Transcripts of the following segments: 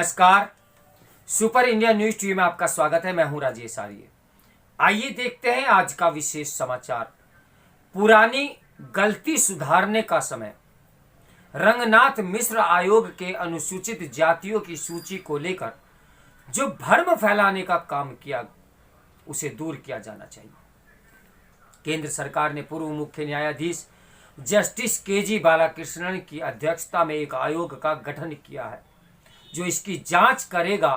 नमस्कार। Super India news TV में आपका स्वागत है। मैं हूं राजेश आर्य। आइए देखते हैं आज का विशेष समाचार। पुरानी गलती सुधारने का समय। रंगनाथ मिश्र आयोग के अनुसूचित जातियों की सूची को लेकर जो भ्रम फैलाने का काम किया उसे दूर किया जाना चाहिए। केंद्र सरकार ने पूर्व मुख्य न्यायाधीश जस्टिस केजी बालाकृष्णन की अध्यक्षता में एक आयोग का गठन किया है जो इसकी जांच करेगा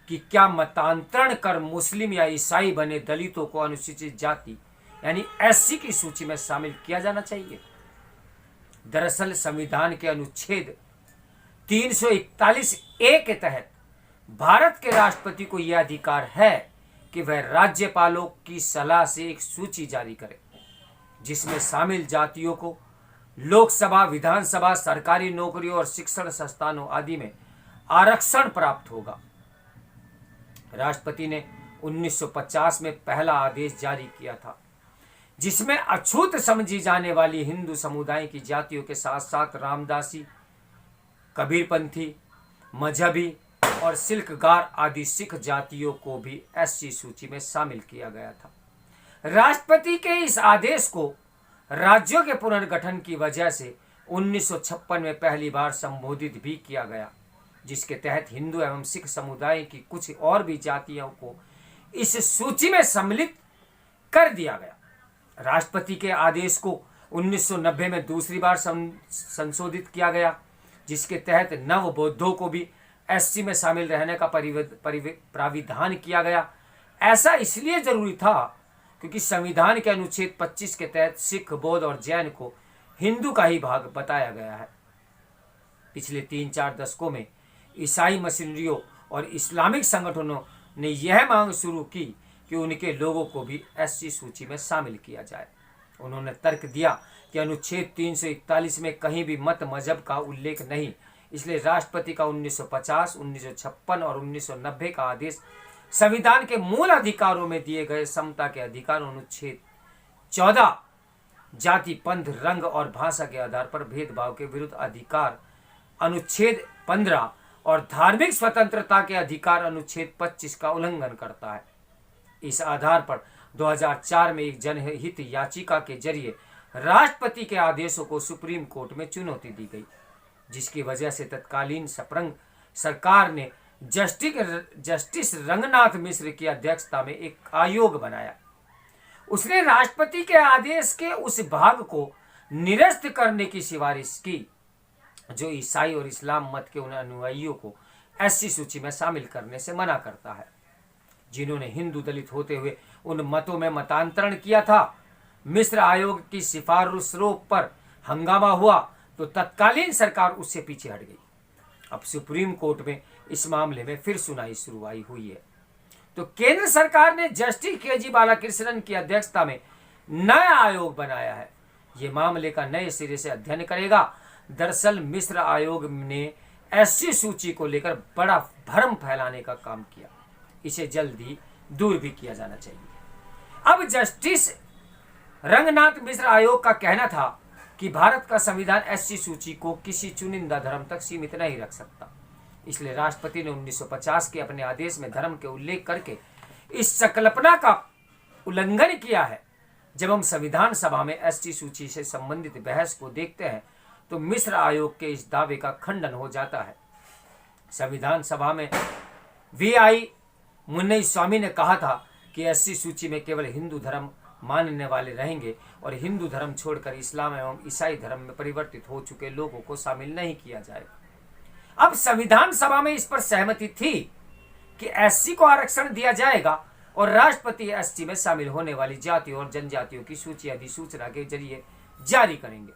कि क्या मतांतरण कर मुस्लिम या ईसाई बने दलितों को अनुसूचित जाति यानी एससी की सूची में शामिल किया जाना चाहिए। दरअसल संविधान के अनुच्छेद 341 ए के तहत भारत के राष्ट्रपति को यह अधिकार है कि वह राज्यपालों की सलाह से एक सूची जारी करे जिसमें शामिल जातियों को लोकसभा, विधानसभा, सरकारी नौकरियों और शिक्षण संस्थानों आदि में आरक्षण प्राप्त होगा। राष्ट्रपति ने 1950 में पहला आदेश जारी किया था जिसमें अछूत समझी जाने वाली हिंदू समुदाय की जातियों के साथ साथ रामदासी, कबीरपंथी, मजहबी और सिल्कगार आदि सिख जातियों को भी एससी सूची में शामिल किया गया था। राष्ट्रपति के इस आदेश को राज्यों के पुनर्गठन की वजह से 1956 में पहली बार संबोधित भी किया गया, जिसके तहत हिंदू एवं सिख समुदाय की कुछ और भी जातियों को इस सूची में सम्मिलित कर दिया गया। राष्ट्रपति के आदेश को 1990 में दूसरी बार संशोधित किया गया, जिसके तहत नव बौद्धों को भी एससी में शामिल रहने का प्राविधान किया गया। ऐसा इसलिए जरूरी था क्योंकि संविधान के अनुच्छेद 25 के तहत सिख, बौद्ध और जैन को हिंदू का ही भाग बताया गया है। पिछले 3-4 दशकों में ईसाई मिशनरियों और इस्लामिक संगठनों ने यह मांग शुरू की कि उनके लोगों को भी एससी सूची में शामिल किया जाए। उन्होंने तर्क दिया कि अनुच्छेद 341 में कहीं भी मत मजहब का उल्लेख नहीं, इसलिए राष्ट्रपति का 1950, 1956 और 1990 का आदेश संविधान के मूल अधिकारों में दिए गए समता के अधिकार अनुच्छेद 14 जाति, पंथ, रंग और भाषा के आधार पर भेदभाव के विरुद्ध अधिकार अनुच्छेद 15 और धार्मिक स्वतंत्रता के अधिकार अनुच्छेद 25 का उल्लंघन करता है। इस आधार पर 2004 में एक जनहित याचिका के जरिए राष्ट्रपति के आदेशों को सुप्रीम कोर्ट में चुनौती दी गई, जिसकी वजह से तत्कालीन सप्रंग सरकार ने जस्टिस रंगनाथ मिश्र की अध्यक्षता में एक आयोग बनाया। उसने राष्ट्रपति के आदेश के उस भाग को निरस्त करने की सिफारिश की जो ईसाई और इस्लाम मत के उन अनुयायियों को एससी सूची में शामिल करने से मना करता है जिन्होंने हिंदू दलित होते हुए उन मतों में मतांतरण किया था। मिश्र आयोग की सिफारिशों पर हंगामा हुआ तो तत्कालीन सरकार उससे पीछे हट गई। अब सुप्रीम कोर्ट में इस मामले में फिर सुनवाई शुरू हुई है तो केंद्र सरकार ने जस्टिस केजी बालाकृष्णन की अध्यक्षता में नया आयोग बनाया है। ये मामले का नए सिरे से अध्ययन करेगा। दरअसल मिश्र आयोग ने एससी सूची को लेकर बड़ा भ्रम फैलाने का काम किया, इसे जल्दी दूर भी किया जाना चाहिए। अब जस्टिस रंगनाथ मिश्र आयोग का कहना था कि भारत का संविधान एससी सूची को किसी चुनिंदा धर्म तक सीमित नहीं रख सकता, इसलिए राष्ट्रपति ने 1950 के अपने आदेश में धर्म के उल्लेख करके इस संकल्पना का उल्लंघन किया है। जब हम संविधान सभा में एसटी सूची से संबंधित बहस को देखते हैं तो मिश्र आयोग के इस दावे का खंडन हो जाता है। संविधान सभा में वीआई मुन्नई ने कहा था कि एससी सूची में केवल हिंदू धर्म मानने वाले रहेंगे और हिंदू धर्म छोड़कर इस्लाम एवं ईसाई धर्म में परिवर्तित हो चुके लोगों को शामिल नहीं किया जाएगा। अब संविधान सभा में इस पर सहमति थी कि एससी को आरक्षण दिया जाएगा और राष्ट्रपति एसटी में शामिल होने वाली जातियों और जनजातियों की सूची अधिसूचना के जरिए जारी करेंगे।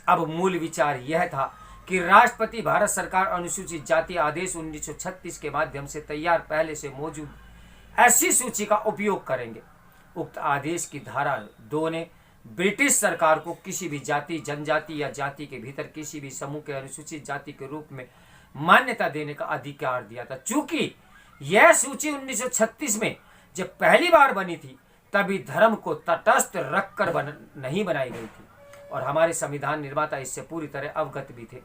अब मूल विचार यह था कि राष्ट्रपति भारत सरकार अनुसूचित जाति आदेश 1936 के माध्यम से तैयार पहले से मौजूद एससी सूची का उपयोग करेंगे। उक्त आदेश की धारा 2 ने ब्रिटिश सरकार को किसी भी जाति, जनजाति या जाति के भीतर किसी भी समूह के अनुसूचित जाति के रूप में मान्यता देने का अधिकार दिया था। चूंकि यह सूची 1936 में जब पहली बार बनी थी तभी धर्म को तटस्थ रखकर नहीं बनाई गई थी और हमारे संविधान निर्माता इससे पूरी तरह अवगत भी थे।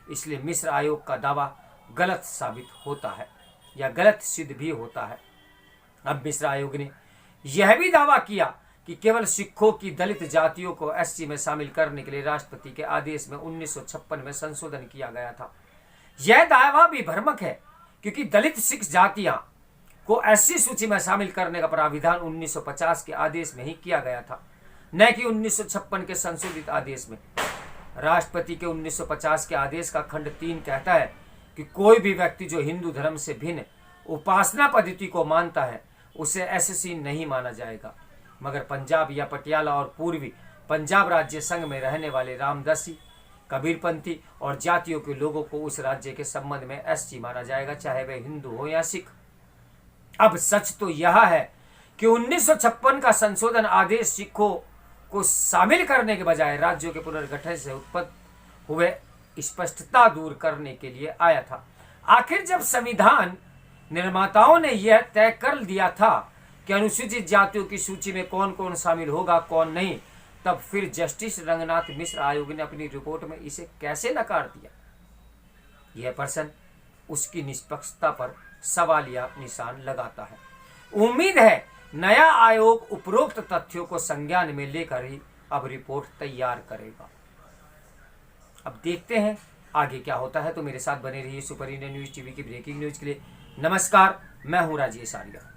इसलिए मिश्र आयोग का दावा गलत साबित होता है या गलत सिद्ध भी होता है। अब मिश्रा आयोग ने यह भी दावा किया कि केवल सिखों की दलित जातियों को एससी में शामिल करने के लिए राष्ट्रपति के आदेश में 1956 में संशोधन किया गया था। यह दावा भी भ्रामक है क्योंकि दलित सिख जातियां को एससी सूची में शामिल करने का प्राविधान 1950 के आदेश में ही किया गया था, न कि 1956 के संशोधित आदेश में। राष्ट्रपति के 1950 के आदेश का खंड 3 कहता है कि कोई भी व्यक्ति जो हिंदू धर्म से भिन्न उपासना पद्धति को मानता है उसे एससी नहीं माना जाएगा, मगर पंजाब या पटियाला और पूर्वी पंजाब राज्य संघ में रहने वाले रामदासी, कबीरपंथी और जातियों के लोगों को उस राज्य के संबंध में एससी माना जाएगा, चाहे वे हिंदू हो या सिख। अब सच तो यह है कि 1956 का संशोधन आदेश सिखों को शामिल करने के बजाय राज्यों के पुनर्गठन से उत्पन्न हुए स्पष्टता दूर करने के लिए आया था। आखिर जब संविधान निर्माताओं ने यह तय कर दिया था कि अनुसूचित जातियों की सूची में कौन कौन शामिल होगा कौन नहीं, तब फिर जस्टिस रंगनाथ मिश्र आयोग ने अपनी रिपोर्ट में इसे कैसे नकार दिया? यह प्रश्न उसकी निष्पक्षता पर सवालिया निशान लगाता है। उम्मीद है नया आयोग उपरोक्त तथ्यों को संज्ञान में लेकर ही अब रिपोर्ट तैयार करेगा। अब देखते हैं आगे क्या होता है। तो मेरे साथ बने रहिए सुपर इंडियन न्यूज टीवी की ब्रेकिंग न्यूज के लिए। नमस्कार, मैं हूं राजेश आर्या।